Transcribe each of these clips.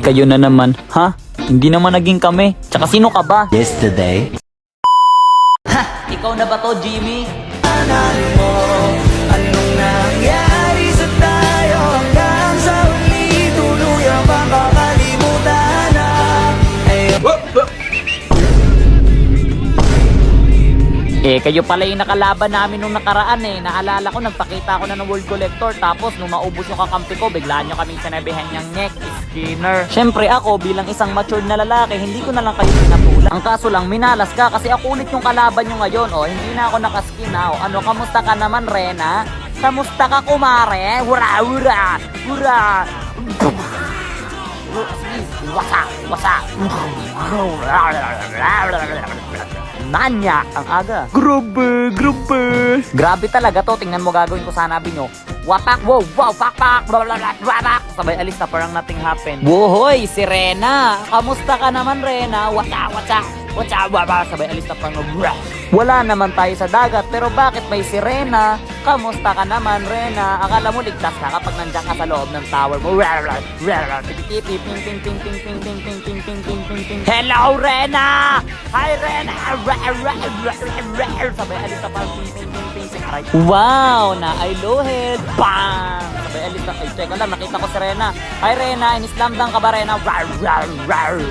kayo na naman. Ha? Hindi naman naging kami. Tsaka sino ka ba? Yesterday. Ikaw na ba to, Jimmy? Anong nangyari sa tayo hanggang sa huli tuluyang makakalimutan na Kayo pala yung nakalaban namin nung nakaraan Naalala ko, nagpakita ako na ng World Collector. Tapos nung maubos yung kakampi ko, biglaan nyo kaming sinabihan niyang neck, Skinner. Siyempre ako, bilang isang matured na lalaki, hindi ko na lang kayo pinatulan. Ang kaso lang, minalas ka kasi ako ulit yung kalaban nyo ngayon. Hindi na ako nakaskin Ano, kamusta ka naman, Rena? Kamusta ka, kumare? Hura, hura, hura. Wasa. Nanya, ang aga. Grabe. Grabe talaga to. Tingnan mo gagawin ko sana nyo. Wapak, wow, pak, wapak. Sabay alis na parang nothing happened. Wohoy, si Rena. Kamusta ka naman, Rena? Wasa. Sabay alis na parang wala naman tayo sa dagat, pero bakit may sirena? Kamusta ka naman, Rena? Akala mo ligtas ka kapag nandiyan ka sa loob ng tower mo. Hello, Rena! Hi, Rena! Sabay alis na parang wow, na I low head. Bang! Sabay alis na. Ay, teka lang, nakita ko si Rena. Hi, Rena! In-slam down ka ba, Rena?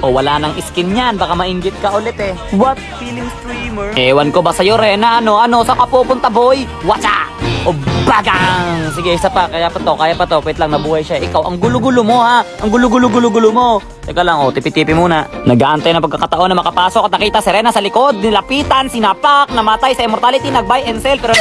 Wala nang skin yan. Baka mainggit ka ulit What feeling streamer? Ewan ko ba sa'yo, Rena? Ano? Saan ka pupunta, boy? Watcha! O bagang! Sige, isa pa. Kaya pa to. Wait lang, nabuhay siya. Ikaw, ang gulo-gulo mo, ha? Ang gulo-gulo mo. Teka lang, tipi-tipi muna. Nag-aantay na pagkakataon na makapasok at nakita si Rena sa likod. Nilapitan, sinapak, namatay sa immortality, nag-buy and sell. Pero